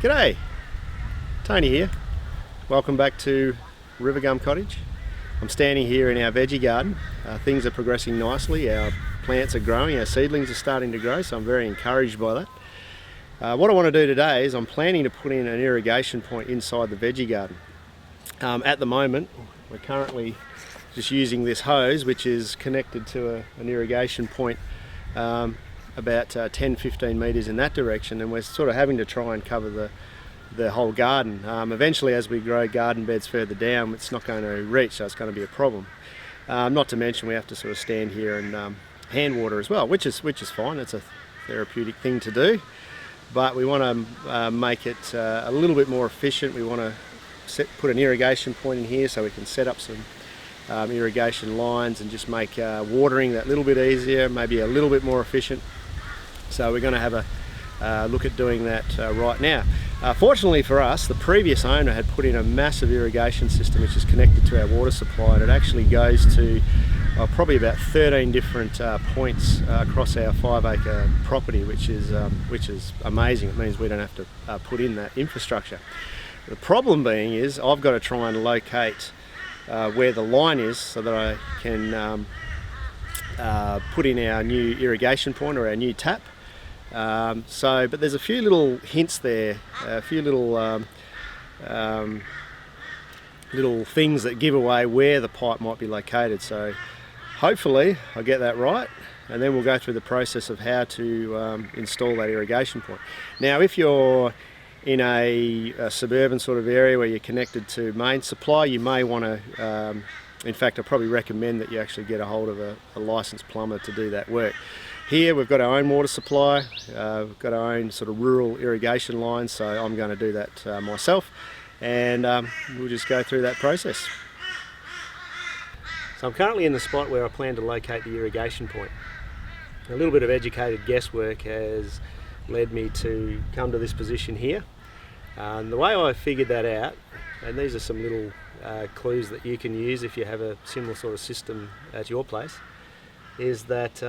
G'day, Tony here. Welcome back to Rivergum Cottage. I'm standing here in our veggie garden. Things are progressing nicely. Our plants are growing, our seedlings are starting to grow, so I'm very encouraged by that. What I want to do today is I'm planning to put in an irrigation point inside the veggie garden. At the moment, we're currently just using this hose, which is connected to an irrigation point about 10-15 metres in that direction, and we're sort of having to try and cover the whole garden. Eventually, as we grow garden beds further down, it's not going to reach, so it's going to be a problem. Not to mention we have to sort of stand here and hand water as well, which is fine. It's a therapeutic thing to do, but we want to make it a little bit more efficient. We want to put an irrigation point in here so we can set up some irrigation lines and just make watering that little bit easier, maybe a little bit more efficient. So we're going to have a look at doing that right now. Fortunately for us, the previous owner had put in a massive irrigation system which is connected to our water supply, and it actually goes to probably about 13 different points across our 5-acre property, which is amazing. It means we don't have to put in that infrastructure. The problem being is I've got to try and locate where the line is so that I can put in our new irrigation point or our new tap. But there's a few little hints there, a few little things that give away where the pipe might be located. So hopefully I'll get that right, and then we'll go through the process of how to install that irrigation point. Now, if you're in a suburban sort of area where you're connected to main supply, you may want to, in fact, I probably recommend that you actually get a hold of a licensed plumber to do that work. Here we've got our own water supply, we've got our own sort of rural irrigation lines, so I'm going to do that myself, and we'll just go through that process. So I'm currently in the spot where I plan to locate the irrigation point. A little bit of educated guesswork has led me to come to this position here. And the way I figured that out, and these are some little clues that you can use if you have a similar sort of system at your place, is that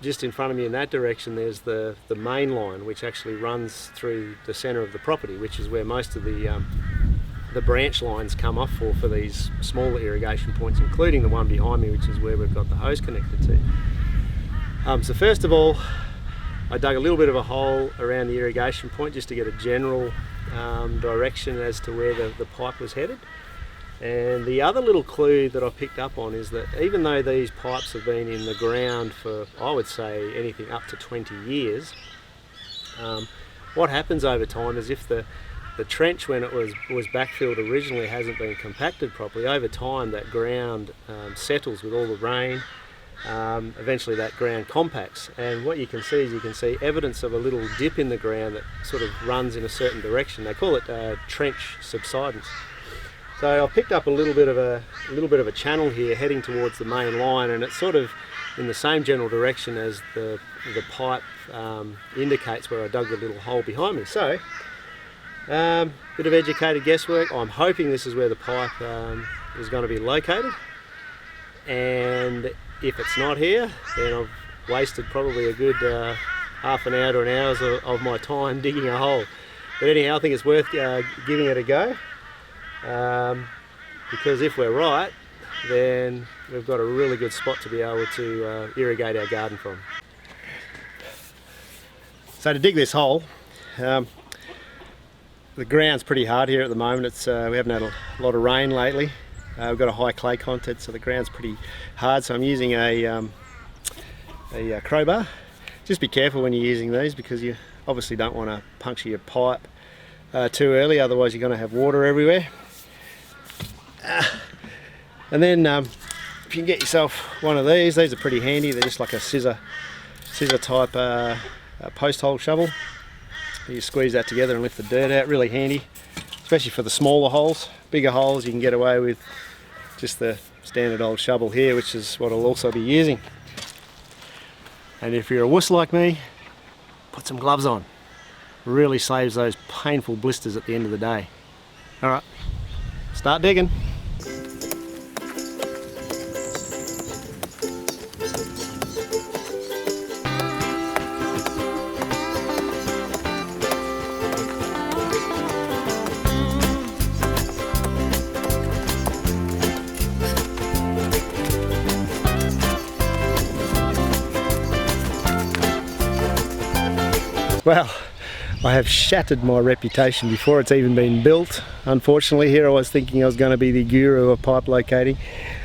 just in front of me in that direction there's the main line, which actually runs through the centre of the property, which is where most of the branch lines come off for these smaller irrigation points, including the one behind me, which is where we've got the hose connected to. So first of all, I dug a little bit of a hole around the irrigation point just to get a general direction as to where the pipe was headed. And the other little clue that I picked up on is that even though these pipes have been in the ground for, I would say, anything up to 20 years, what happens over time is if the trench, when it was backfilled originally, hasn't been compacted properly, over time that ground settles with all the rain. Eventually that ground compacts, and what you can see is evidence of a little dip in the ground that sort of runs in a certain direction. They call it trench subsidence. So I picked up a little bit of a channel here heading towards the main line, and it's sort of in the same general direction as the pipe indicates where I dug the little hole behind me. So bit of educated guesswork. I'm hoping this is where the pipe is going to be located, and if it's not here, then I've wasted probably a good half an hour to an hour of my time digging a hole. But anyhow, I think it's worth giving it a go, because if we're right, then we've got a really good spot to be able to irrigate our garden from. So to dig this hole, the ground's pretty hard here at the moment. We haven't had a lot of rain lately. We've got a high clay content, so the ground's pretty hard, so I'm using a crowbar. Just be careful when you're using these, because you obviously don't want to puncture your pipe too early, otherwise you're going to have water everywhere. And then if you can get yourself one of these are pretty handy. They're just like a scissor type post hole shovel. You squeeze that together and lift the dirt out. Really handy, especially for the smaller holes. Bigger holes you can get away with just the standard old shovel here, which is what I'll also be using. And if you're a wuss like me, put some gloves on. Really saves those painful blisters at the end of the day. Alright, start digging. Well, I have shattered my reputation before it's even been built. Unfortunately, here I was thinking I was going to be the guru of pipe locating,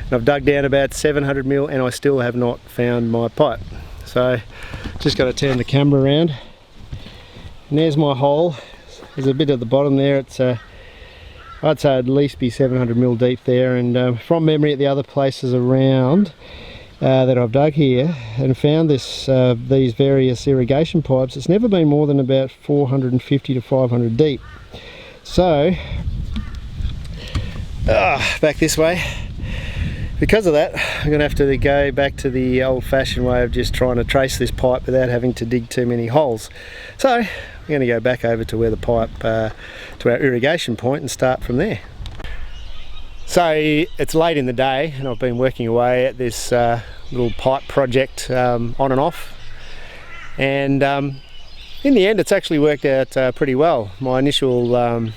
and I've dug down about 700 mil and I still have not found my pipe. So just got to turn the camera around, and there's my hole. There's a bit at the bottom there. It's I'd say at least be 700 mil deep there, and from memory at the other places around that I've dug here and found this these various irrigation pipes, it's never been more than about 450 to 500 deep. So back this way. Because of that, I'm going to have to go back to the old-fashioned way of just trying to trace this pipe without having to dig too many holes. So I'm going to go back over to where the pipe, to our irrigation point, and start from there. So it's late in the day and I've been working away at this little pipe project on and off, and in the end it's actually worked out pretty well. My initial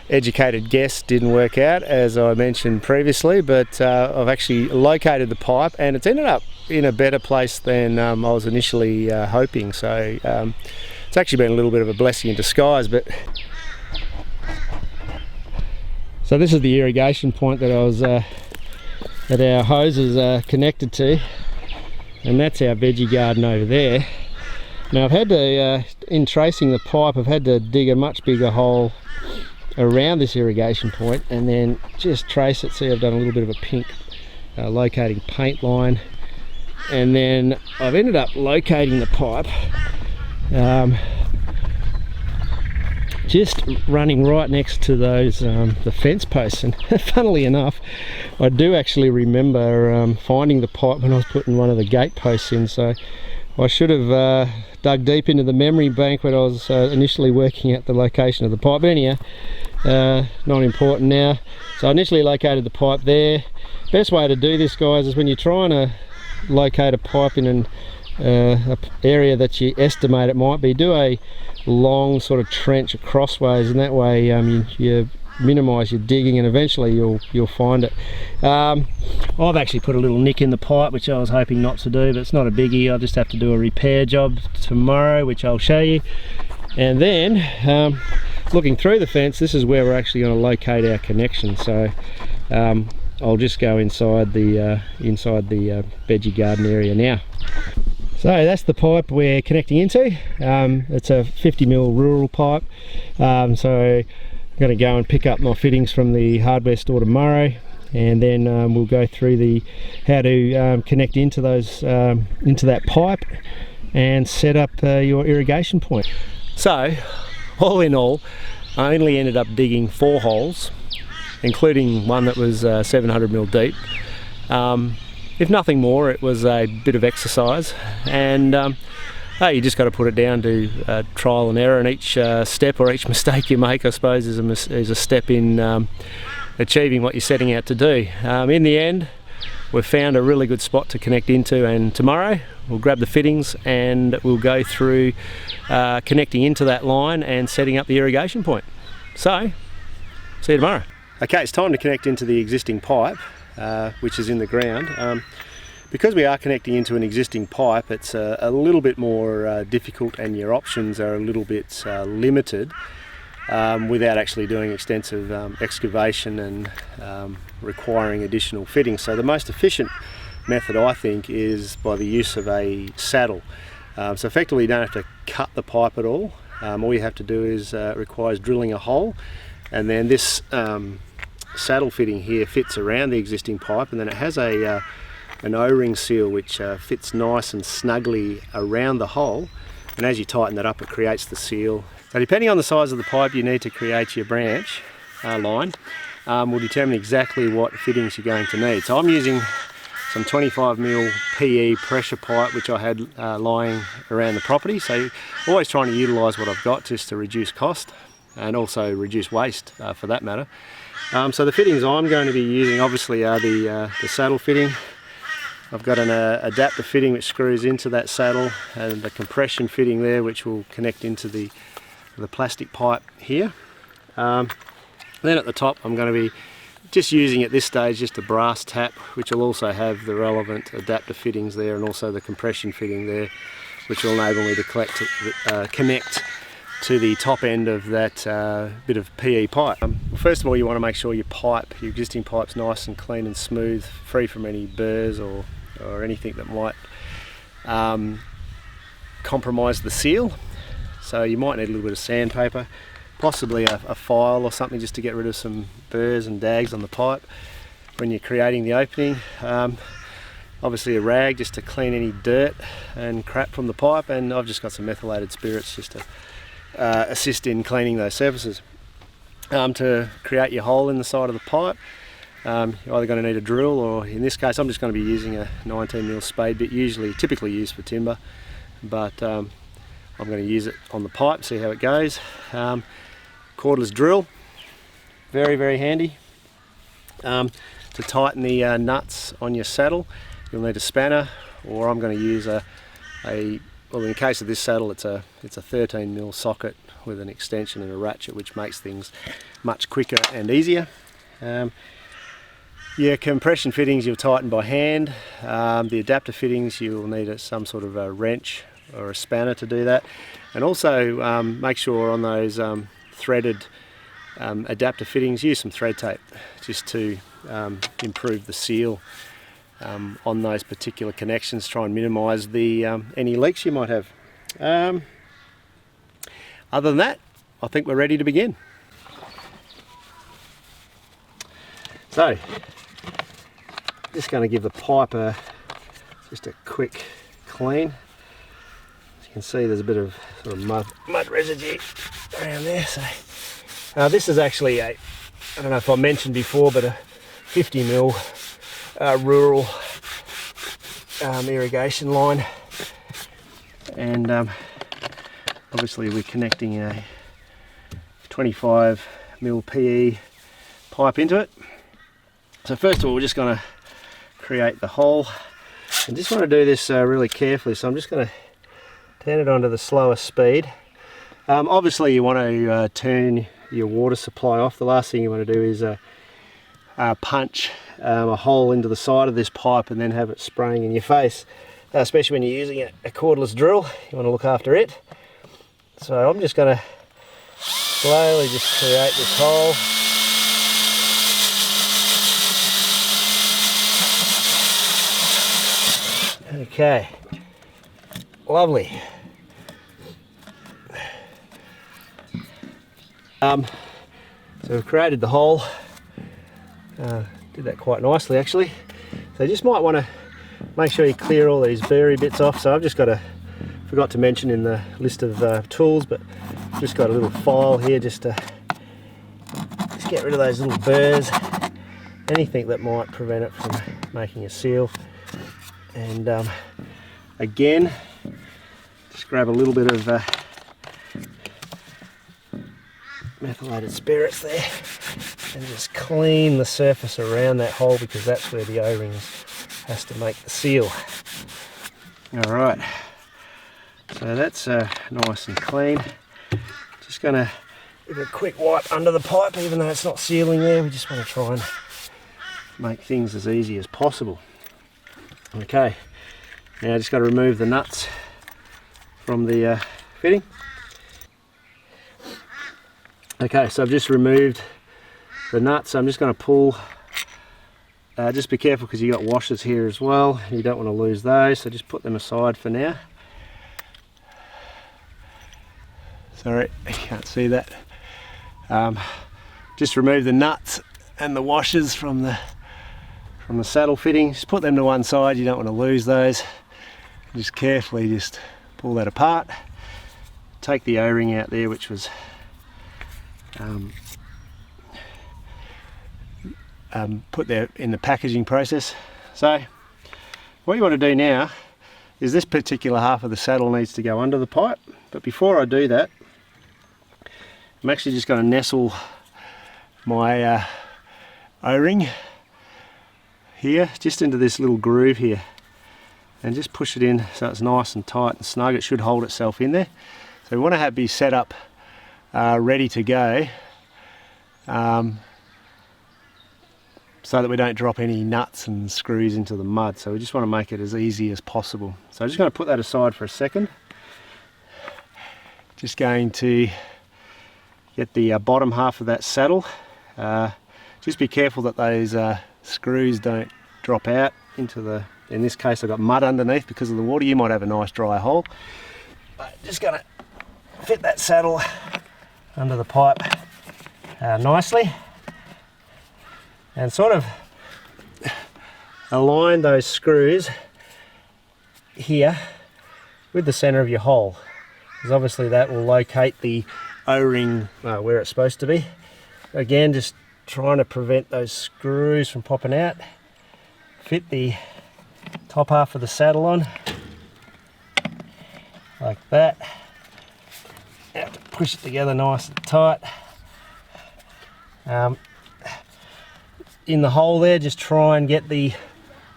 educated guess didn't work out, as I mentioned previously, but I've actually located the pipe and it's ended up in a better place than I was initially hoping. So it's actually been a little bit of a blessing in disguise. But so this is the irrigation point that I was that our hose is connected to, and that's our veggie garden over there. Now I've had to, in tracing the pipe, I've had to dig a much bigger hole around this irrigation point and then just trace it. See, I've done a little bit of a pink locating paint line, and then I've ended up locating the pipe just running right next to those the fence posts. And funnily enough, I do actually remember finding the pipe when I was putting one of the gate posts in, so I should have dug deep into the memory bank when I was initially working at the location of the pipe. But anyhow, not important now. So I initially located the pipe there. Best way to do this, guys, is when you're trying to locate a pipe in an area that you estimate it might be, do a long sort of trench crossways, and that way you minimise your digging and eventually you'll find it. I've actually put a little nick in the pipe, which I was hoping not to do, but it's not a biggie. I'll just have to do a repair job tomorrow, which I'll show you. And then looking through the fence, this is where we're actually going to locate our connection. So I'll just go inside the veggie garden area now. So that's the pipe we're connecting into. It's a 50 mil rural pipe. So I'm going to go and pick up my fittings from the hardware store tomorrow, and then we'll go through how to connect into those into that pipe and set up your irrigation point. So all in all, I only ended up digging 4 holes, including one that was 700 mil deep. If nothing more, it was a bit of exercise, and you just got to put it down to trial and error, and each step or each mistake you make, I suppose, is a step in achieving what you're setting out to do. In the end, we've found a really good spot to connect into, and tomorrow we'll grab the fittings and we'll go through connecting into that line and setting up the irrigation point. So, see you tomorrow. Okay, it's time to connect into the existing pipe, which is in the ground. Because we are connecting into an existing pipe, it's a little bit more difficult, and your options are a little bit limited without actually doing extensive excavation and requiring additional fittings. So the most efficient method, I think, is by the use of a saddle. So effectively you don't have to cut the pipe at all. All you have to do is requires drilling a hole, and then this saddle fitting here fits around the existing pipe, and then it has an O-ring seal which fits nice and snugly around the hole, and as you tighten that up it creates the seal. So depending on the size of the pipe you need to create your branch line will determine exactly what fittings you're going to need. So I'm using some 25mm PE pressure pipe which I had lying around the property, so always trying to utilise what I've got just to reduce cost and also reduce waste for that matter. So the fittings I'm going to be using obviously are the saddle fitting. I've got an adapter fitting which screws into that saddle, and the compression fitting there which will connect into the plastic pipe here. Then at the top I'm going to be just using at this stage just a brass tap, which will also have the relevant adapter fittings there and also the compression fitting there. which will enable me to connect to the top end of that bit of PE pipe. First of all, you want to make sure your existing pipe's nice and clean and smooth, free from any burrs or anything that might compromise the seal. So you might need a little bit of sandpaper, possibly a file or something just to get rid of some burrs and dags on the pipe when you're creating the opening. Obviously a rag just to clean any dirt and crap from the pipe, and I've just got some methylated spirits just to assist in cleaning those surfaces. To create your hole in the side of the pipe, you're either going to need a drill, or in this case I'm just going to be using a 19mm spade bit, typically used for timber, but I'm going to use it on the pipe, see how it goes. Cordless drill, very, very handy. To tighten the nuts on your saddle, you'll need a spanner, or I'm going to use well, in the case of this saddle, it's a 13mm socket with an extension and a ratchet, which makes things much quicker and easier. Your compression fittings you'll tighten by hand. The adapter fittings you'll need some sort of a wrench or a spanner to do that. And also make sure on those threaded adapter fittings, use some thread tape just to improve the seal on those particular connections. Try and minimise the any leaks you might have. Other than that, I think we're ready to begin. So, just going to give the pipe just a quick clean. As you can see, there's a bit of sort of mud residue around there. So this is actually I don't know if I mentioned before, but a 50mm rural irrigation line, and obviously we're connecting a 25mm PE pipe into it. So first of all, we're just going to create the hole, and just want to do this really carefully, so I'm just going to turn it onto the slower speed. Obviously you want to turn your water supply off. The last thing you want to do is punch a hole into the side of this pipe and then have it spraying in your face, especially when you're using a cordless drill. You want to look after it. So I'm just going to slowly just create this hole. Okay, lovely. So we've created the hole. Did that quite nicely actually. So you just might want to make sure you clear all these burry bits off. So I've just forgot to mention in the list of tools, but I've just got a little file here just to get rid of those little burrs, anything that might prevent it from making a seal. And again, just grab a little bit of methylated spirits there and just clean the surface around that hole, because that's where the O-ring has to make the seal. Alright, so that's nice and clean. Just going to give it a quick wipe under the pipe, even though it's not sealing there. We just want to try and make things as easy as possible. Okay, now I just got to remove the nuts from the fitting. Okay, so I've just removed the nuts. I'm just going to pull. Just be careful because you got washers here as well. You don't want to lose those, so just put them aside for now. Sorry, I can't see that. Just remove the nuts and the washers from the saddle fitting. Just put them to one side. You don't want to lose those. Just carefully just pull that apart. Take the O-ring out there, which was put there in the packaging process. So what you want to do now is this particular half of the saddle needs to go under the pipe, but before I do that, I'm actually just going to nestle my O-ring here just into this little groove here and just push it in so it's nice and tight and snug. It should hold itself in there. So we want to be set up ready to go so that we don't drop any nuts and screws into the mud. So we just want to make it as easy as possible. So I'm just going to put that aside for a second. Just going to get the bottom half of that saddle. Just be careful that those screws don't drop out into the, in this case I've got mud underneath because of the water. You might have a nice dry hole. But just going to fit that saddle under the pipe nicely. And sort of align those screws here with the center of your hole, because obviously that will locate the O-ring where it's supposed to be. Again, just trying to prevent those screws from popping out. Fit the top half of the saddle on like that. You have to push it together nice and tight. In the hole there, just try and get the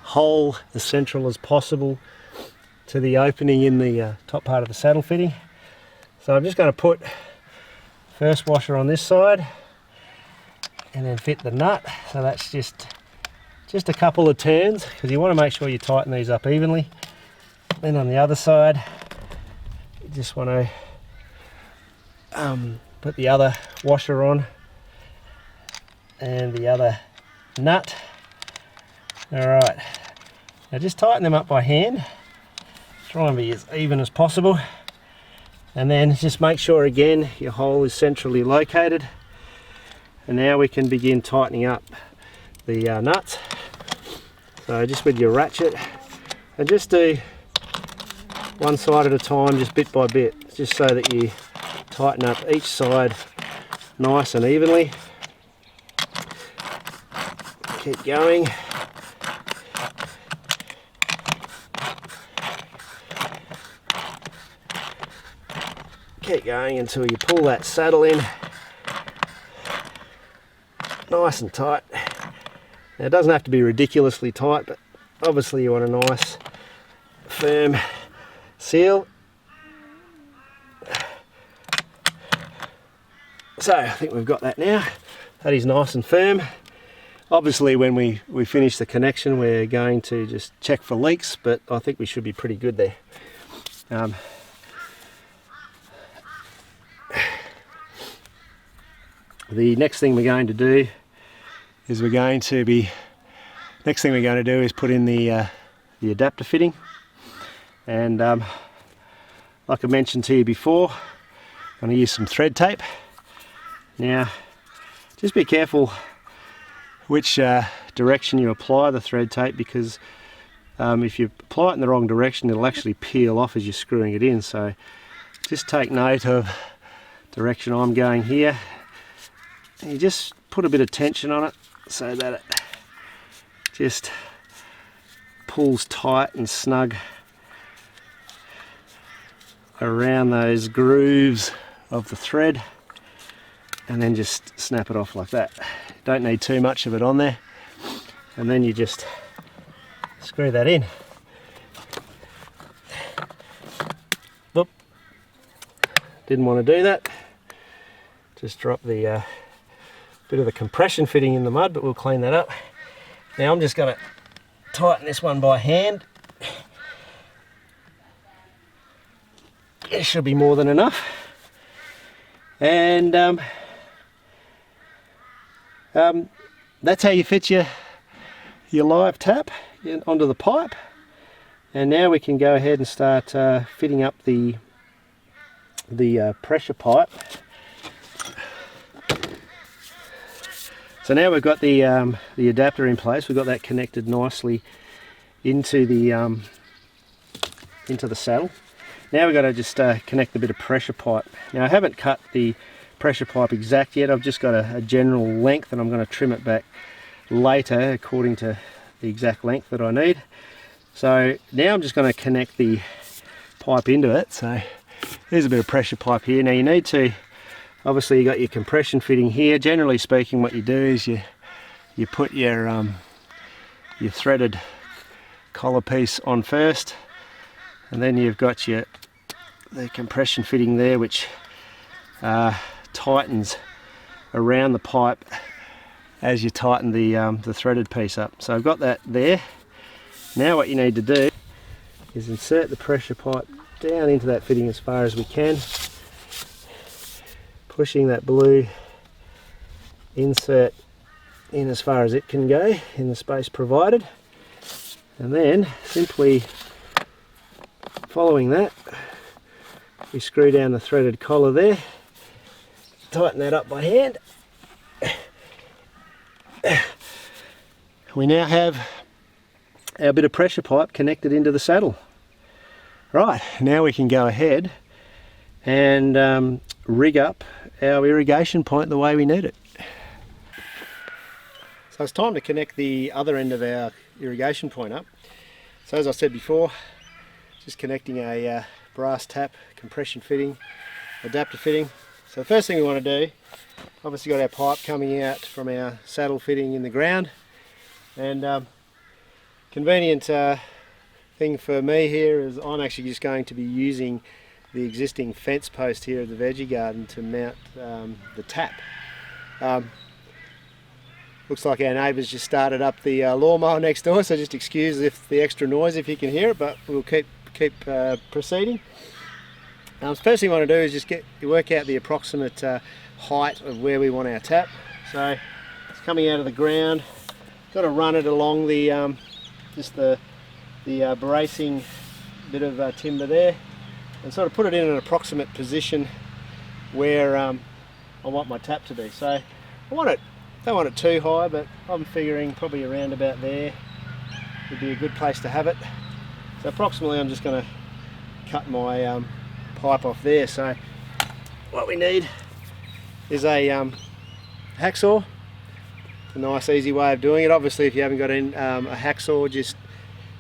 hole as central as possible to the opening in the top part of the saddle fitting. So I'm just going to put first washer on this side and then fit the nut. So that's just a couple of turns, because you want to make sure you tighten these up evenly. Then on the other side, you just want to put the other washer on and the other nut. Alright, now just tighten them up by hand. Try and be as even as possible. And then just make sure again your hole is centrally located. And now we can begin tightening up the nuts. So just with your ratchet, and just do one side at a time, just bit by bit, just so that you tighten up each side nice and evenly. Keep going. Keep going until you pull that saddle in nice and tight. Now it doesn't have to be ridiculously tight, but obviously you want a nice firm seal. So I think we've got that now. That is nice and firm. Obviously when we finish the connection we're going to just check for leaks, but I think we should be pretty good there. The next thing we're going to do is put in the adapter fitting. And like I mentioned to you before, I'm going to use some thread tape. Now just be careful which direction you apply the thread tape, because if you apply it in the wrong direction it'll actually peel off as you're screwing it in. So just take note of the direction I'm going here, and you just put a bit of tension on it so that it just pulls tight and snug around those grooves of the thread, and then just snap it off like that. Don't need too much of it on there, and then you just screw that in. Whoop. Didn't want to do that. Just drop the bit of the compression fitting in the mud, but we'll clean that up. Now I'm just going to tighten this one by hand. It should be more than enough. And that's how you fit your live tap onto the pipe. And now we can go ahead and start fitting up the pressure pipe. So now we've got the adapter in place. We've got that connected nicely into the saddle. Now we've got to just connect a bit of pressure pipe. Now I haven't cut the pressure pipe exact yet. I've just got a general length, and I'm going to trim it back later according to the exact length that I need. So now I'm just going to connect the pipe into it. So there's a bit of pressure pipe here. Now you need to, obviously you got your compression fitting here. Generally speaking, what you do is you put your threaded collar piece on first, and then you've got the compression fitting there, which tightens around the pipe as you tighten the threaded piece up. So I've got that there. Now what you need to do is insert the pressure pipe down into that fitting as far as we can, pushing that blue insert in as far as it can go in the space provided, and then simply following that we screw down the threaded collar there, tighten that up by hand. We now have our bit of pressure pipe connected into the saddle. Right, now we can go ahead and rig up our irrigation point the way we need it. So it's time to connect the other end of our irrigation point up. So as I said before, just connecting a brass tap compression fitting, adapter fitting. So the first thing we want to do, obviously got our pipe coming out from our saddle fitting in the ground, and convenient thing for me here is I'm actually just going to be using the existing fence post here of the veggie garden to mount the tap. Looks like our neighbours just started up the lawnmower next door, so just excuse the extra noise if you can hear it, but we'll keep proceeding. The first thing we want to do is just work out the approximate height of where we want our tap. So it's coming out of the ground. Got to run it along the bracing bit of timber there, and sort of put it in an approximate position where I want my tap to be. So don't want it too high, but I'm figuring probably around about there would be a good place to have it. So approximately I'm just going to cut my pipe off there. So what we need is a hacksaw. A nice easy way of doing it. Obviously if you haven't got a hacksaw, just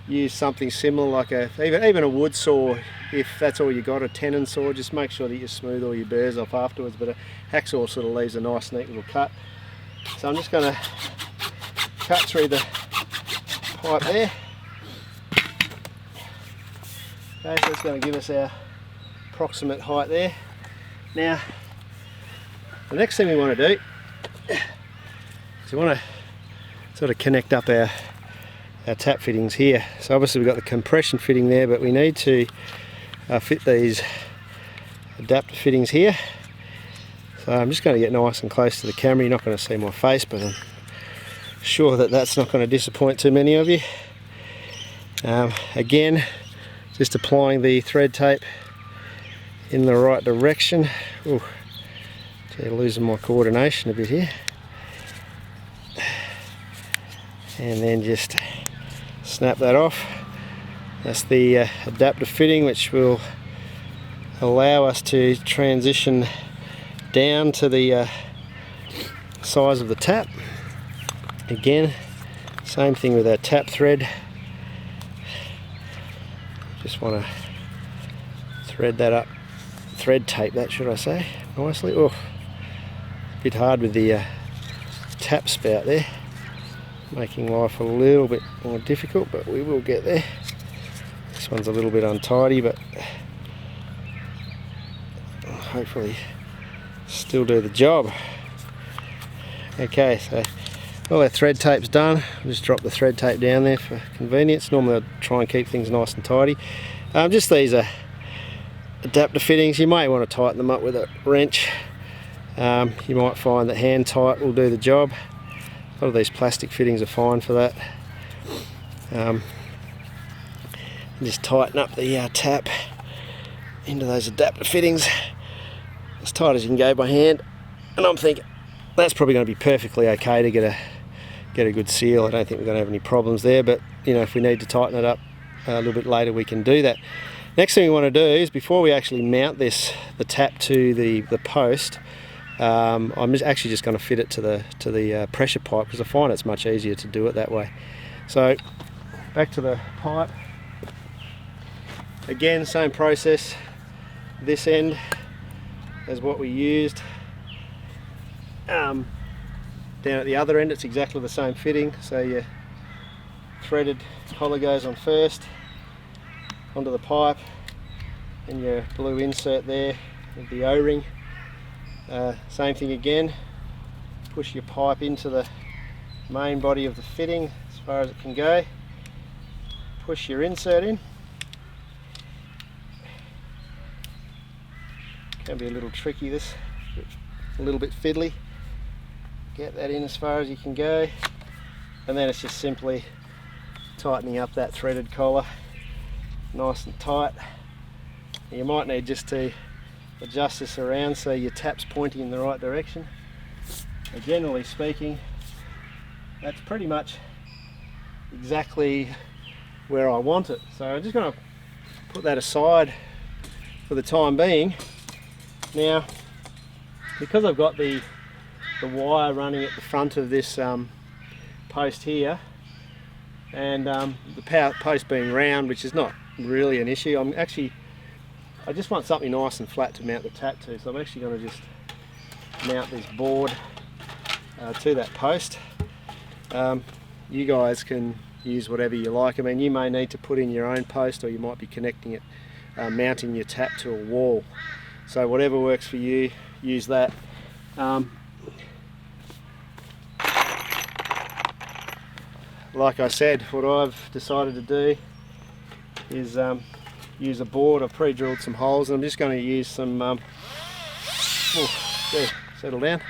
use something similar like even a wood saw if that's all you got, a tenon saw. Just make sure that you smooth all your burrs off afterwards, but a hacksaw sort of leaves a nice neat little cut. So I'm just going to cut through the pipe there. Okay, so it's going to give us our approximate height there. Now the next thing we want to do is we want to sort of connect up our tap fittings here. So obviously we've got the compression fitting there, but we need to fit these adapter fittings here. So I'm just going to get nice and close to the camera. You're not going to see my face, but I'm sure that that's not going to disappoint too many of you. Again, just applying the thread tape in the right direction. Ooh, losing my coordination a bit here. And then just snap that off. That's the adapter fitting, which will allow us to transition down to the size of the tap. Again, same thing with our tap thread. Just want to thread that up, thread tape that, should I say, nicely. Oh, a bit hard with the tap spout there, making life a little bit more difficult, but we will get there. This one's a little bit untidy, but hopefully still do the job. Okay, so all our thread tape's done. I'll just drop the thread tape down there for convenience. Normally I'd try and keep things nice and tidy. Just these are adapter fittings. You may want to tighten them up with a wrench. You might find that hand tight will do the job. A lot of these plastic fittings are fine for that. Just tighten up the tap into those adapter fittings as tight as you can go by hand, and I'm thinking that's probably going to be perfectly okay to get a good seal. I don't think we're going to have any problems there, but you know, if we need to tighten it up a little bit later, we can do that. Next thing we want to do is, before we actually mount the tap to the post, I'm actually just going to fit it to the pressure pipe, because I find it's much easier to do it that way. So back to the pipe. Again, same process. This end as what we used. Down at the other end, it's exactly the same fitting. So your threaded collar goes on first, onto the pipe, and your blue insert there with the O-ring. Same thing again. Push your pipe into the main body of the fitting as far as it can go. Push your insert in. Can be a little tricky, this, a little bit fiddly. Get that in as far as you can go, and then it's just simply tightening up that threaded collar nice and tight. You might need just to adjust this around so your tap's pointing in the right direction. But generally speaking, that's pretty much exactly where I want it. So I'm just going to put that aside for the time being. Now, because I've got the wire running at the front of this post here, and the post being round, which is not really an issue, I just want something nice and flat to mount the tap to, so I'm actually going to just mount this board to that post. You guys can use whatever you like. I mean, you may need to put in your own post, or you might be connecting it, mounting your tap to a wall. So whatever works for you, use that. Like I said, what I've decided to do is use a board. I've pre-drilled some holes, and I'm just going to use some settle down.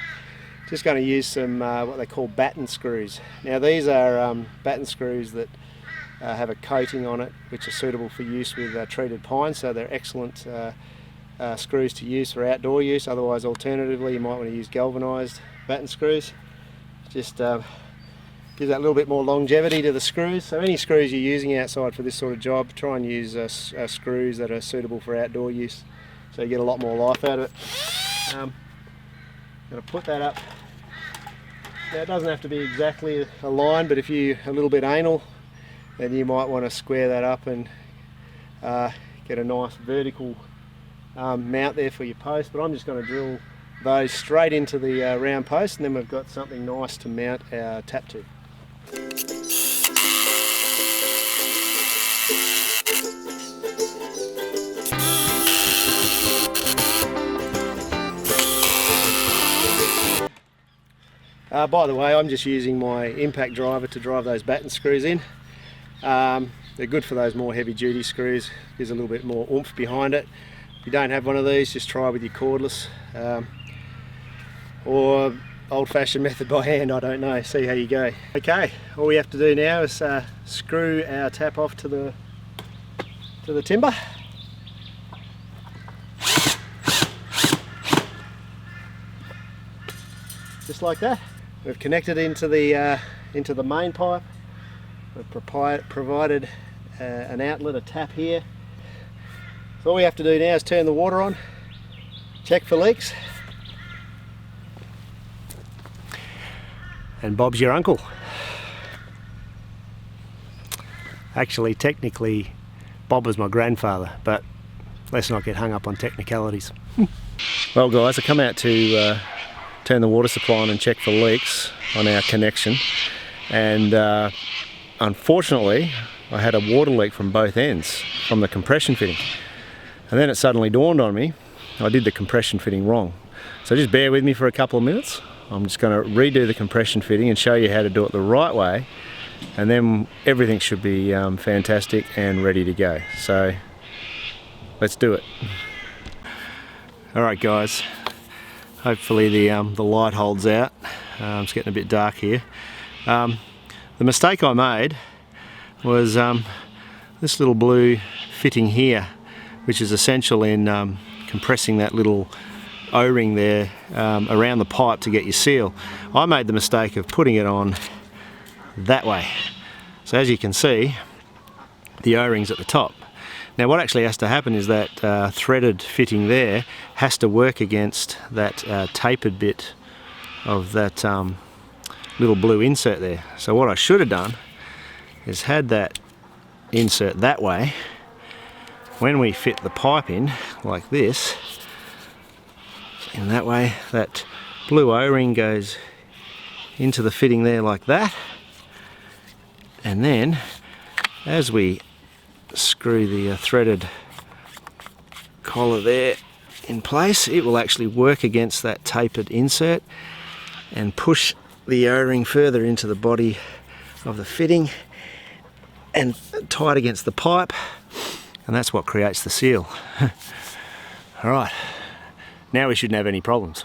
Just going to use some what they call batten screws. Now these are batten screws that have a coating on it which are suitable for use with treated pine, so they're excellent screws to use for outdoor use. Otherwise, alternatively, you might want to use galvanised batten screws. Just gives that little bit more longevity to the screws. So any screws you're using outside for this sort of job, try and use screws that are suitable for outdoor use, so you get a lot more life out of it. Going to put that up. Now it doesn't have to be exactly a line, but if you're a little bit anal, then you might want to square that up and get a nice vertical mount there for your post. But I'm just going to drill those straight into the round post, and then we've got something nice to mount our tap to. By the way, I'm just using my impact driver to drive those batten screws in. They're good for those more heavy duty screws, gives a little bit more oomph behind it. If you don't have one of these, just try with your cordless, or old-fashioned method by hand, I don't know, see how you go. Okay, all we have to do now is screw our tap off to the timber. Just like that. We've connected into the main pipe. We've provided an outlet, a tap here. So all we have to do now is turn the water on, check for leaks, and Bob's your uncle. Actually, technically, Bob was my grandfather, but let's not get hung up on technicalities. Well guys, I come out to turn the water supply on and check for leaks on our connection, and unfortunately I had a water leak from both ends from the compression fitting, and then it suddenly dawned on me I did the compression fitting wrong. So just bear with me for a couple of minutes. I'm just going to redo the compression fitting and show you how to do it the right way, and then everything should be fantastic and ready to go. So let's do it. Alright guys, hopefully the light holds out. It's getting a bit dark here. The mistake I made was this little blue fitting here, which is essential in compressing that little O-ring there around the pipe to get your seal. I made the mistake of putting it on that way. So as you can see, the O-ring's at the top. Now what actually has to happen is that threaded fitting there has to work against that tapered bit of that little blue insert there. So what I should have done is had that insert that way. When we fit the pipe in like this, in that way, that blue O-ring goes into the fitting there like that, and then as we screw the threaded collar there in place, it will actually work against that tapered insert and push the O-ring further into the body of the fitting and tight against the pipe, and that's what creates the seal. Alright, now we shouldn't have any problems.